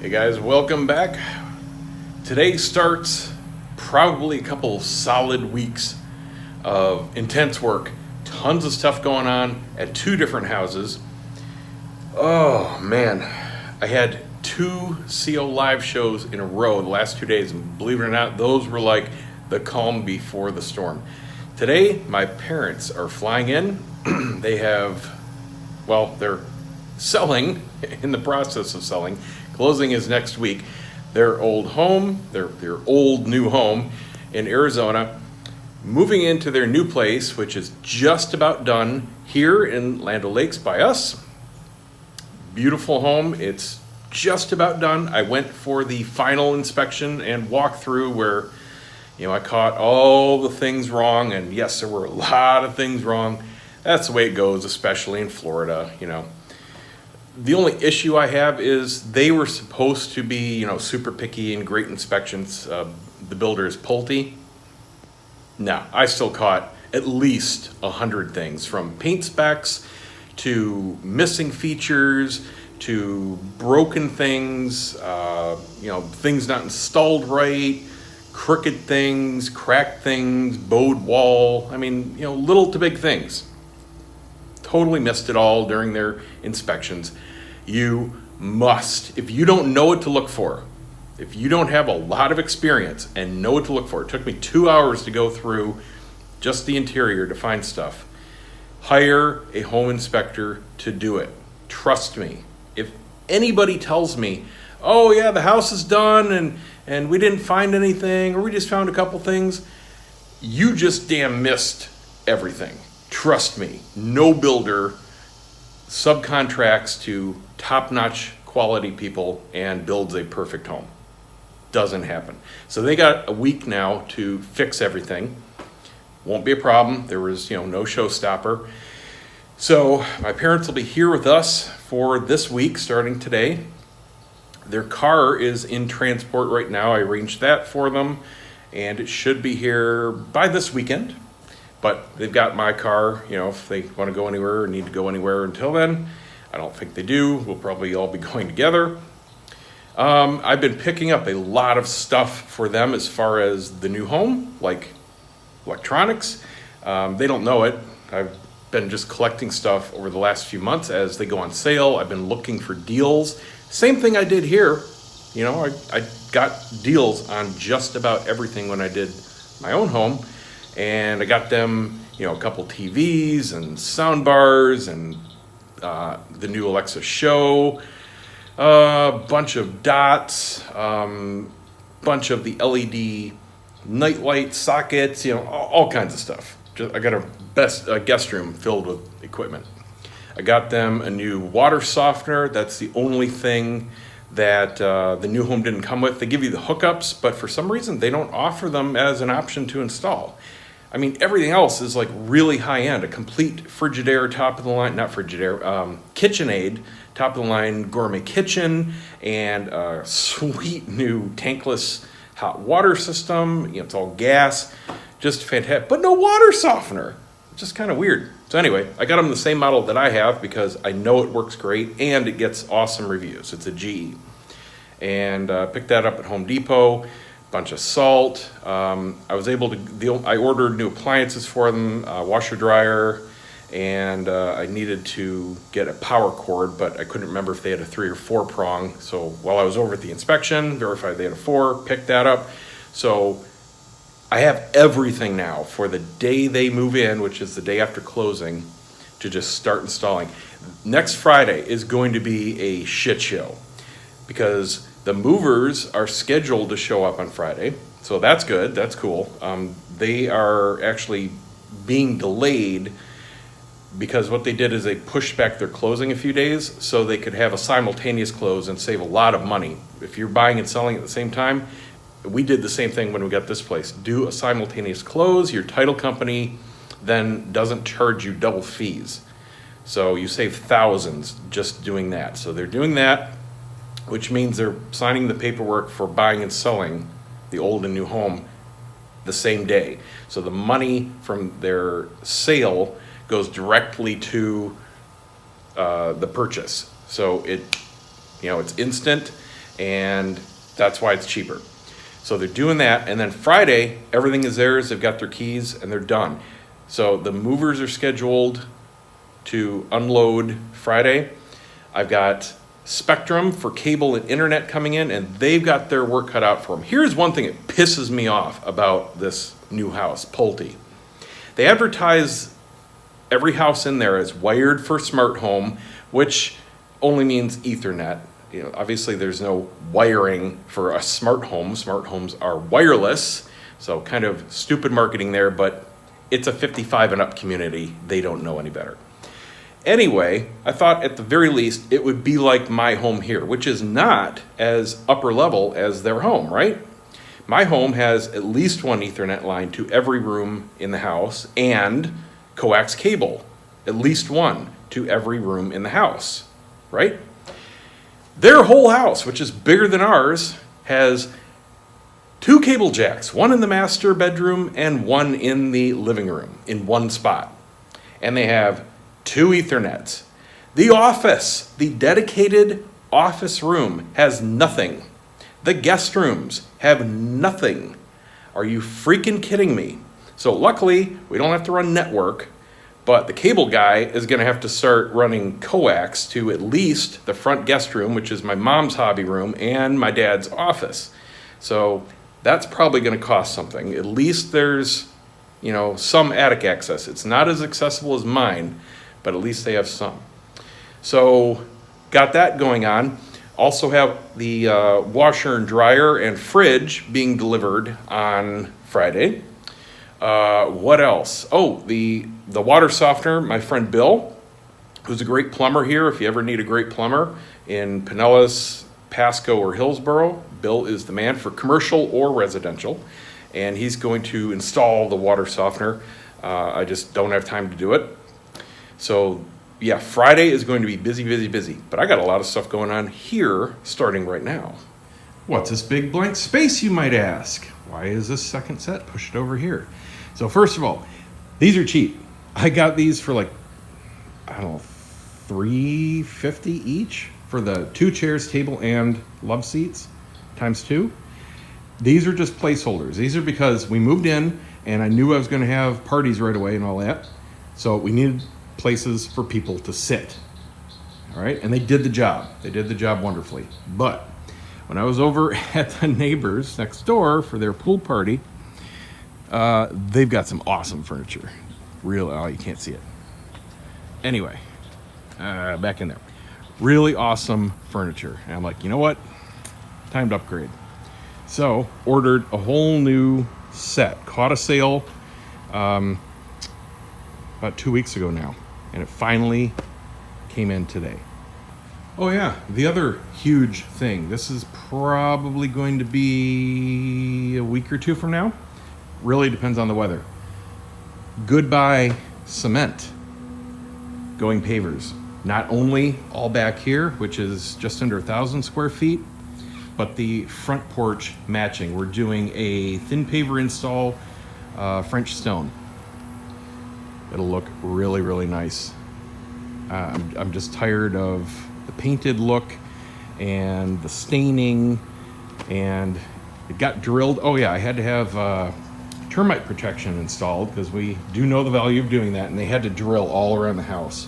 Hey guys, welcome back. Today starts probably a couple solid weeks of intense work. Tons of stuff going on at two different houses. Oh man, I had two CO live shows in a row the last 2 days, and believe it or not, those were like the calm before the storm. Today, my parents are flying in. They're selling, in the process of selling. Closing is next week. Their old home, their old new home in Arizona, moving into their new place, which is just about done here in Land O'Lakes by us. Beautiful home. It's just about done. I went for the final inspection and walkthrough where, I caught all the things wrong, and yes, there were a lot of things wrong. That's the way it goes, especially in Florida, The only issue I have is they were supposed to be, super picky and great inspections. The builder is Pulte. No, I still caught at least 100 things, from paint specs to missing features to broken things, things not installed right, crooked things, cracked things, bowed wall. Little to big things. Totally missed it all during their inspections. You must, if you don't know what to look for, if you don't have a lot of experience and know what to look for, it took me 2 hours to go through just the interior to find stuff, hire a home inspector to do it. Trust me. If anybody tells me, oh yeah, the house is done and we didn't find anything, or we just found a couple things, you just damn missed everything. Trust me, no builder subcontracts to top-notch quality people and builds a perfect home. Doesn't happen. So they got a week now to fix everything. Won't be a problem. There was, no showstopper. So my parents will be here with us for this week, starting today. Their car is in transport right now. I arranged that for them, and it should be here by this weekend. But they've got my car, if they want to go anywhere or need to go anywhere until then. I don't think they do. We'll probably all be going together. I've been picking up a lot of stuff for them as far as the new home, like electronics. They don't know it. I've been just collecting stuff over the last few months as they go on sale. I've been looking for deals. Same thing I did here. I got deals on just about everything when I did my own home. And I got them, a couple TVs and sound bars and the new Alexa Show, a bunch of dots, bunch of the LED nightlight sockets, all kinds of stuff. I got a guest room filled with equipment. I got them a new water softener. That's the only thing that the new home didn't come with. They give you the hookups, but for some reason they don't offer them as an option to install. Everything else is like really high end, a complete Frigidaire top of the line, not Frigidaire, KitchenAid top of the line gourmet kitchen, and a sweet new tankless hot water system. It's all gas, just fantastic, but no water softener. Just kind of weird. So anyway, I got them the same model that I have because I know it works great and it gets awesome reviews. It's a GE. And picked that up at Home Depot. Bunch of salt. I was able to, I ordered new appliances for them, washer dryer, and I needed to get a power cord, but I couldn't remember if they had a 3 or 4 prong. So while I was over at the inspection, verified they had a 4, picked that up. So I have everything now for the day they move in, which is the day after closing, to just start installing. Next Friday is going to be a shit show because the movers are scheduled to show up on Friday, so that's good, that's cool. They are actually being delayed because what they did is they pushed back their closing a few days so they could have a simultaneous close and save a lot of money. If you're buying and selling at the same time, we did the same thing when we got this place. Do a simultaneous close, your title company then doesn't charge you double fees. So you save thousands just doing that. So they're doing that, which means they're signing the paperwork for buying and selling the old and new home the same day. So the money from their sale goes directly to the purchase. So it's instant, and that's why it's cheaper. So they're doing that, and then Friday, everything is theirs. They've got their keys, and they're done. So the movers are scheduled to unload Friday. I've got Spectrum for cable and internet coming in, and they've got their work cut out for them. Here's one thing that pisses me off about this new house, Pulte. They advertise every house in there as wired for smart home, which only means Ethernet. You know, obviously there's no wiring for a smart home. Smart homes are wireless, so kind of stupid marketing there, but it's a 55 and up community. They don't know any better. Anyway, I thought at the very least it would be like my home here, which is not as upper level as their home, right? My home has at least one Ethernet line to every room in the house and coax cable, at least one to every room in the house, right? Their whole house, which is bigger than ours, has 2 cable jacks, one in the master bedroom and one in the living room in one spot. And they have 2 Ethernets. The office, the dedicated office room, has nothing. The guest rooms have nothing. Are you freaking kidding me? So luckily, we don't have to run network, but the cable guy is going to have to start running coax to at least the front guest room, which is my mom's hobby room, and my dad's office. So that's probably going to cost something. At least there's, you know, some attic access. It's not as accessible as mine, but at least they have some. So got that going on. Also have the washer and dryer and fridge being delivered on Friday. What else? Oh, the water softener, my friend Bill, who's a great plumber here. If you ever need a great plumber in Pinellas, Pasco, or Hillsboro, Bill is the man for commercial or residential. And he's going to install the water softener. I just don't have time to do it. So yeah, Friday is going to be busy, busy, busy. But I got a lot of stuff going on here starting right now. What's this big blank space, you might ask? Why is this second set pushed over here? So first of all, these are cheap. I got these for like, I don't know, $3.50 each for the 2 chairs, table, and love seats times 2. These are just placeholders. These are because we moved in and I knew I was going to have parties right away and all that. So we needed places for people to sit. All right, and they did the job. They did the job wonderfully. But when I was over at the neighbors next door for their pool party, they've got some awesome furniture. Really, oh, you can't see it. Anyway, back in there. Really awesome furniture. And I'm like, you know what? Time to upgrade. So, ordered a whole new set. Caught a sale about 2 weeks ago now. And it finally came in today. Oh yeah, the other huge thing. This is probably going to be a week or 2 from now. Really depends on the weather. Goodbye cement. Going pavers. Not only all back here, which is just under 1,000 square feet, but the front porch matching. We're doing a thin paver install, French stone. It'll look really, really nice. I'm just tired of the painted look and the staining, and it got drilled. Oh yeah, I had to have termite protection installed because we do know the value of doing that, and they had to drill all around the house.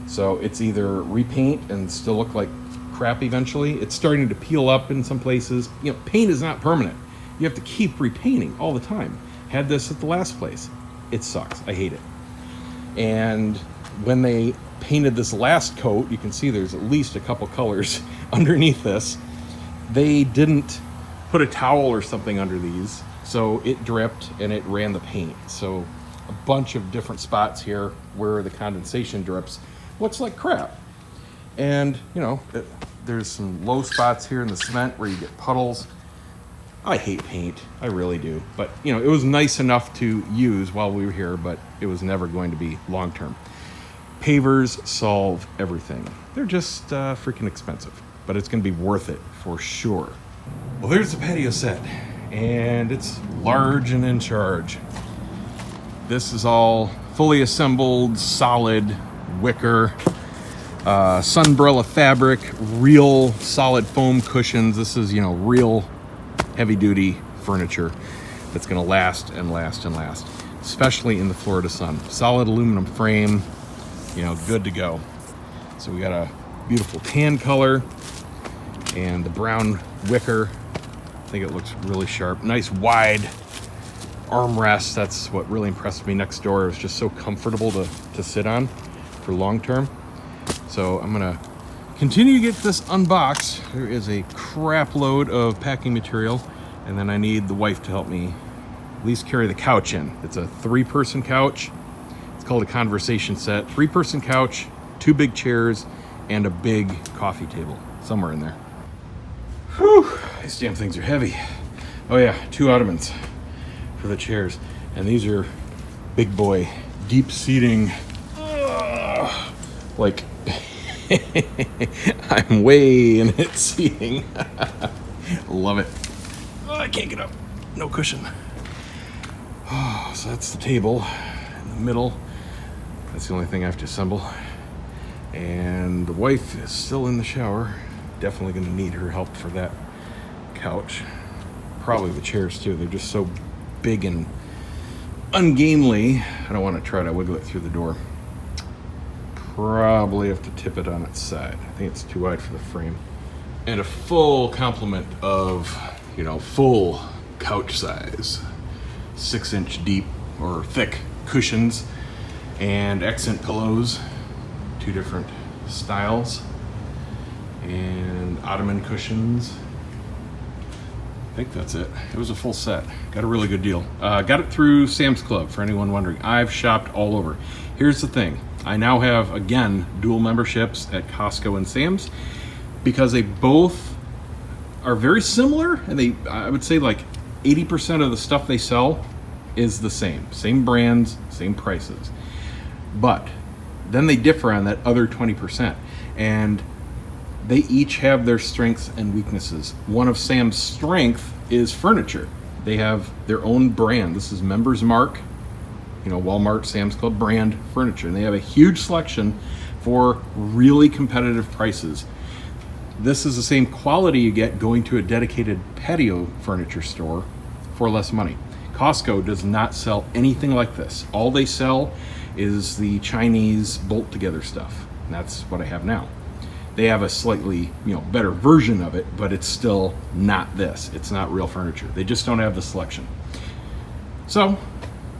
So it's either repaint and still look like crap eventually. It's starting to peel up in some places. You know, paint is not permanent. You have to keep repainting all the time. Had this at the last place. It sucks. I hate it. And when they painted this last coat, you can see there's at least a couple colors underneath this. They didn't put a towel or something under these, so it dripped and it ran the paint. So a bunch of different spots here where the condensation drips looks like crap. And you know, there's some low spots here in the cement where you get puddles. I hate paint, I really do. But you know, it was nice enough to use while we were here, but it was never going to be long-term. Pavers solve everything. They're just freaking expensive, but it's gonna be worth it for sure. Well, there's the patio set, and it's large and in charge. This is all fully assembled, solid wicker. Sunbrella fabric, real solid foam cushions. This is, real heavy duty furniture that's gonna last and last and last, especially in the Florida sun. Solid aluminum frame, good to go. So we got a beautiful tan color and the brown wicker. I think it looks really sharp. Nice wide armrest. That's what really impressed me next door. It was just so comfortable to sit on for long term. So I'm gonna continue to get this unboxed. There is a crap load of packing material, and then I need the wife to help me at least carry the couch in. It's a 3-person couch. It's called a conversation set. 3-person couch, 2 big chairs, and a big coffee table somewhere in there. Whew, these damn things are heavy. Oh yeah, 2 ottomans for the chairs. And these are big boy, deep seating, like I'm way in it seating. Love it. Oh, I can't get up. No cushion. Oh, so that's the table in the middle. That's the only thing I have to assemble. And the wife is still in the shower. Definitely going to need her help for that couch. Probably the chairs too. They're just so big and ungainly. I don't want to try to wiggle it through the door. Probably have to tip it on its side. I think it's too wide for the frame. And a full complement of, full couch size, 6-inch deep or thick cushions and accent pillows, 2 different styles, and ottoman cushions. I think that's it. It was a full set. Got a really good deal. Got it through Sam's Club, for anyone wondering. I've shopped all over. Here's the thing. I now have, again, dual memberships at Costco and Sam's because they both are very similar, and I would say like 80% of the stuff they sell is the same brands, same prices. But then they differ on that other 20%, and they each have their strengths and weaknesses. One of Sam's strength is furniture. They have their own brand. This is Members Mark, Walmart, Sam's Club brand furniture. And they have a huge selection for really competitive prices. This is the same quality you get going to a dedicated patio furniture store for less money. Costco does not sell anything like this. All they sell is the Chinese bolt together stuff. And that's what I have now. They have a slightly, better version of it, but it's still not this. It's not real furniture. They just don't have the selection. So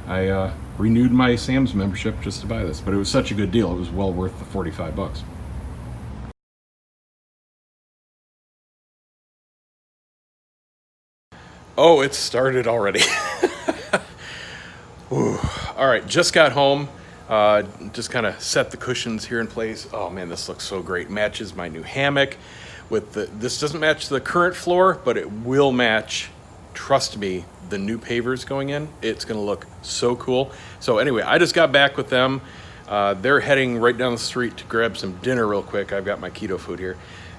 I renewed my Sam's membership just to buy this, but it was such a good deal. It was well worth the $45. Oh, it started already. Ooh. All right, just got home. Just kind of set the cushions here in place. Oh man, this looks so great. Matches my new hammock. This doesn't match the current floor, but it will match, trust me, the new pavers going in. It's gonna look so cool. So anyway, I just got back with them. They're heading right down the street to grab some dinner real quick. I've got my keto food here.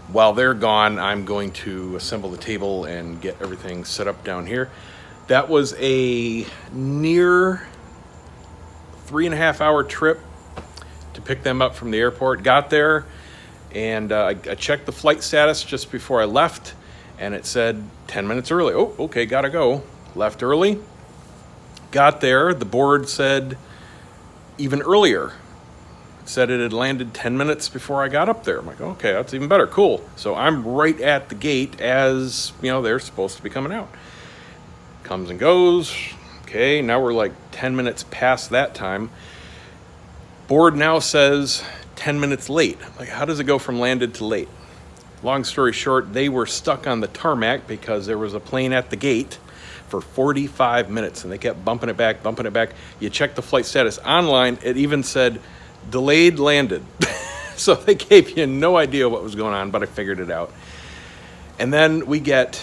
While they're gone, I'm going to assemble the table and get everything set up down here. That was a near 3.5 hour trip to pick them up from the airport. Got there and I checked the flight status just before I left, and it said 10 minutes early. Oh, okay, gotta go. Left early. Got there, the board said even earlier. It said it had landed 10 minutes before I got up there. I'm like, okay, that's even better. Cool. So I'm right at the gate as, they're supposed to be coming out. Comes and goes. Okay, now we're like 10 minutes past that time. Board now says 10 minutes late. Like, how does it go from landed to late? Long story short, they were stuck on the tarmac because there was a plane at the gate for 45 minutes, and they kept bumping it back, bumping it back. You check the flight status online, it even said delayed landed. So they gave you no idea what was going on, but I figured it out. And then we get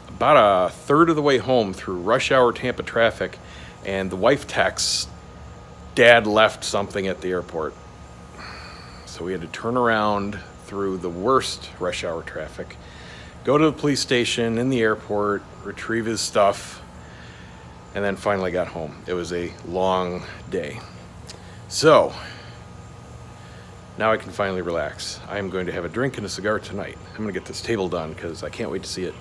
about a third of the way home through rush hour Tampa traffic, and the wife texts, Dad left something at the airport. So we had to turn around through the worst rush hour traffic, go to the police station in the airport, retrieve his stuff, and then finally got home. It was a long day. So Now I can finally relax. I am going to have a drink and a cigar tonight. I'm gonna get this table done because I can't wait to see it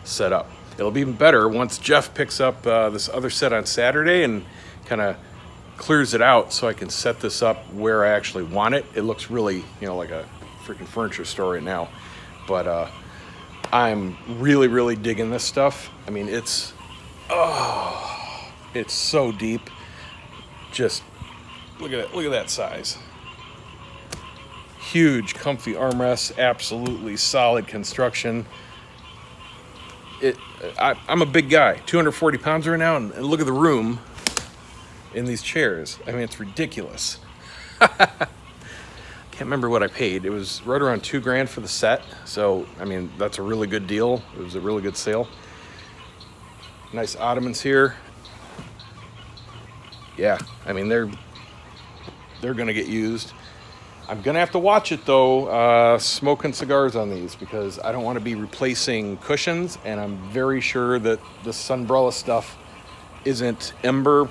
set up. It'll be even better once Jeff picks up this other set on Saturday and kind of clears it out so I can set this up where I actually want it. It looks really, like a freaking furniture store right now. But I'm really digging this stuff. I mean, it's so deep. Just look at it. Look at that size. Huge, comfy armrests, absolutely solid construction. I'm a big guy, 240 pounds right now, and look at the room in these chairs. I mean, it's ridiculous. Can't remember what I paid. It was right around $2,000 for the set. So, I mean, that's a really good deal. It was a really good sale. Nice ottomans here. Yeah, I mean, they're gonna get used. I'm gonna have to watch it though, smoking cigars on these, because I don't want to be replacing cushions, and I'm very sure that the Sunbrella stuff isn't ember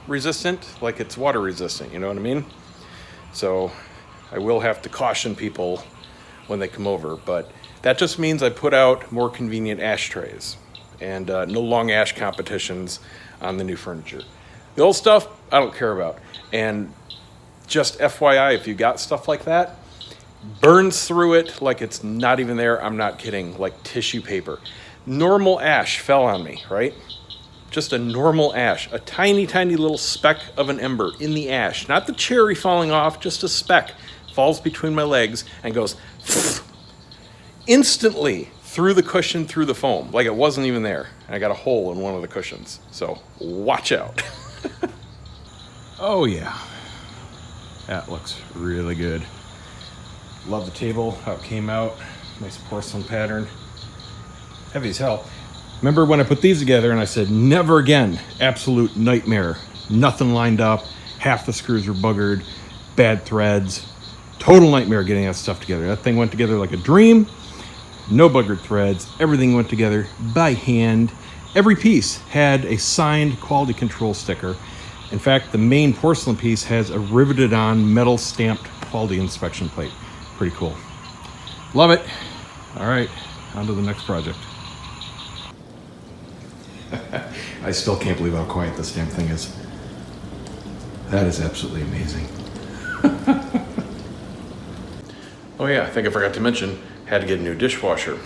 resistant, like it's water resistant, you know what I mean? So I will have to caution people when they come over, but that just means I put out more convenient ashtrays and no long ash competitions on the new furniture. The old stuff, I don't care about. And just FYI, if you got stuff like that, burns through it like it's not even there. I'm not kidding, like tissue paper. Normal ash fell on me, right? Just a normal ash, a tiny little speck of an ember in the ash. Not the cherry falling off, just a speck. Falls between my legs and goes instantly through the cushion, through the foam, like it wasn't even there. And I got a hole in one of the cushions. So watch out. Oh yeah. That looks really good. Love the table, how it came out. Nice porcelain pattern. Heavy as hell. Remember when I put these together and I said, never again, absolute nightmare. Nothing lined up, half the screws were buggered, bad threads. Total nightmare getting that stuff together. That thing went together like a dream. No buggered threads, everything went together by hand. Every piece had a signed quality control sticker. In fact, the main porcelain piece has a riveted on metal stamped quality inspection plate. Pretty cool. Love it. All right, on to the next project. I still can't believe how quiet this damn thing is. That is absolutely amazing. Oh yeah, I think I forgot to mention, had to get a new dishwasher.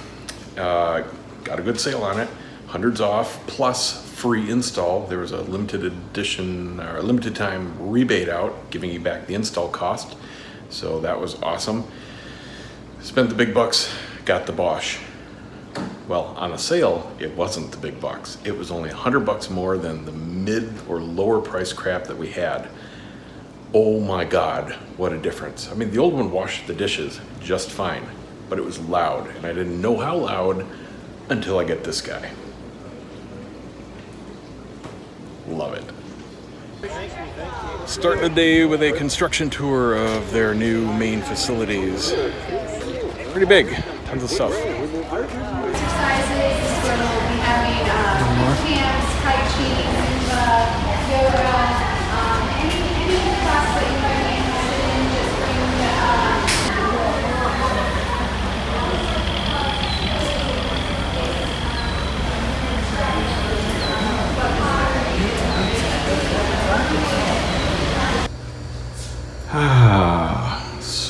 Got a good sale on it, hundreds off, plus free install. There was a limited edition or a limited time rebate out, giving you back the install cost. So that was awesome. Spent the big bucks, got the Bosch. Well, on a sale, it wasn't the big bucks. It was only $100 more than the mid or lower price crap that we had. Oh my God, what a difference. I mean, the old one washed the dishes just fine, but it was loud, and I didn't know how loud until I get this guy. Love it. Starting the day with a construction tour of their new main facilities. Pretty big, tons of stuff. Exercises, so we'll be having chants, tai chi, zumba, yoga, any class that you might be interested in, just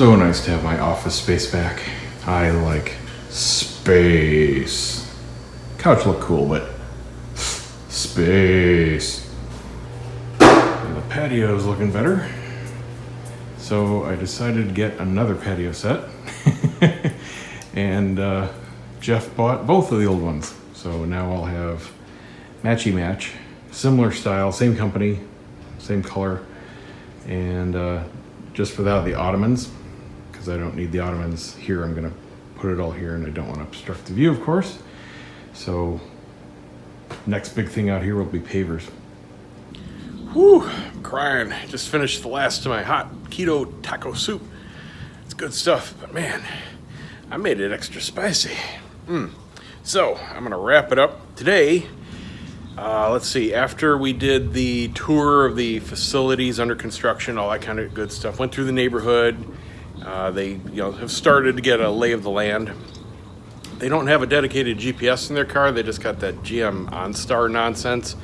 So nice to have my office space back. I like space. Couch looked cool, but space. And the patio's looking better. So I decided to get another patio set. And Jeff bought both of the old ones. So now I'll have matchy match, similar style, same company, same color. And just without the ottomans, because I don't need the ottomans here. I'm gonna put it all here, and I don't want to obstruct the view, of course. So next big thing out here will be pavers. Whew, I'm crying. Just finished the last of my hot keto taco soup. It's good stuff, but man, I made it extra spicy. So I'm gonna wrap it up today. Let's see, after we did the tour of the facilities under construction, all that kind of good stuff, went through the neighborhood, They have started to get a lay of the land. They don't have a dedicated GPS in their car. They just got that GM OnStar nonsense.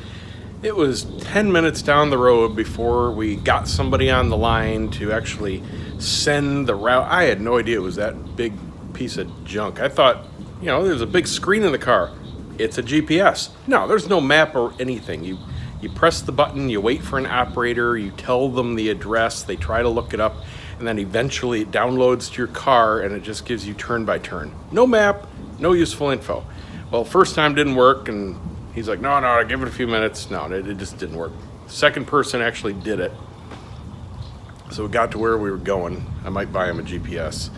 It was 10 minutes down the road before we got somebody on the line to actually send the route. I had no idea it was that big piece of junk. I thought, there's a big screen in the car. It's a GPS. No, there's no map or anything. You press the button, you wait for an operator, you tell them the address, they try to look it up, and then eventually it downloads to your car and it just gives you turn by turn. No map, no useful info. Well, first time didn't work, and he's like, no, give it a few minutes. No, it just didn't work. Second person actually did it. So we got to where we were going. I might buy him a GPS.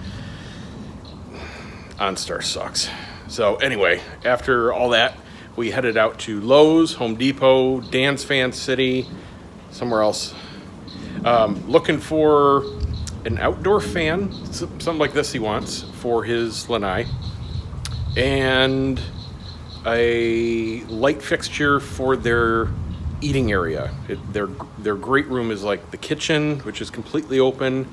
OnStar sucks. So anyway, after all that, we headed out to Lowe's, Home Depot, Dan's Fan City, somewhere else. Looking for an outdoor fan, something like this he wants for his lanai, and a light fixture for their eating area. Their great room is like the kitchen, which is completely open,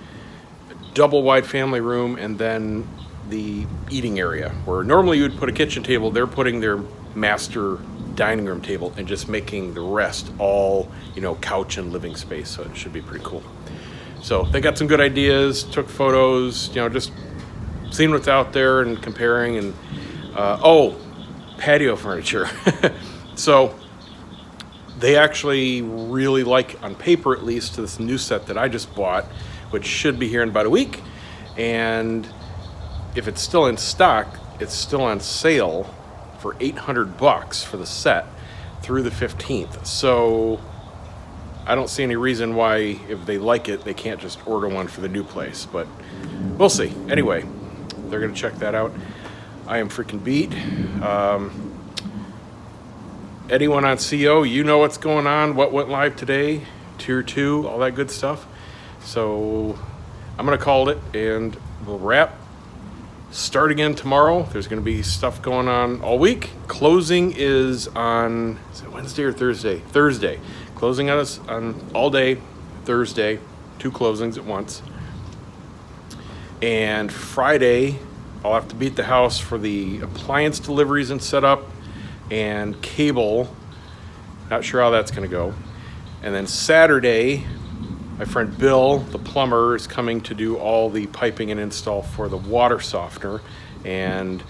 double wide family room, and then the eating area where normally you would put a kitchen table. They're putting their master dining room table and just making the rest all couch and living space. So it should be pretty cool. So they got some good ideas, took photos, just seeing what's out there and comparing. And patio furniture. So they actually really like, on paper at least, this new set that I just bought, which should be here in about a week. And if it's still in stock, it's still on sale for $800 for the set through the 15th. So I don't see any reason why, if they like it, they can't just order one for the new place, but we'll see. Anyway, they're gonna check that out. I am freaking beat. Anyone on CO, you know what's going on, what went live today, tier 2, all that good stuff. So I'm gonna call it and we'll wrap. Start again tomorrow. There's going to be stuff going on all week. Closing is on, is it Wednesday or Thursday? Thursday. Closing on us on all day Thursday. 2 closings at once. And Friday, I'll have to beat the house for the appliance deliveries and setup and cable. Not sure how that's going to go. And then Saturday, my friend Bill, the plumber, is coming to do all the piping and install for the water softener. And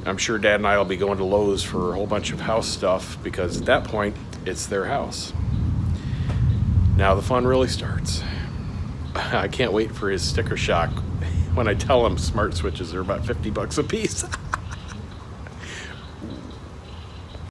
I'm sure Dad and I will be going to Lowe's for a whole bunch of house stuff because at that point, it's their house. Now the fun really starts. I can't wait for his sticker shock when I tell him smart switches are about $50 a piece.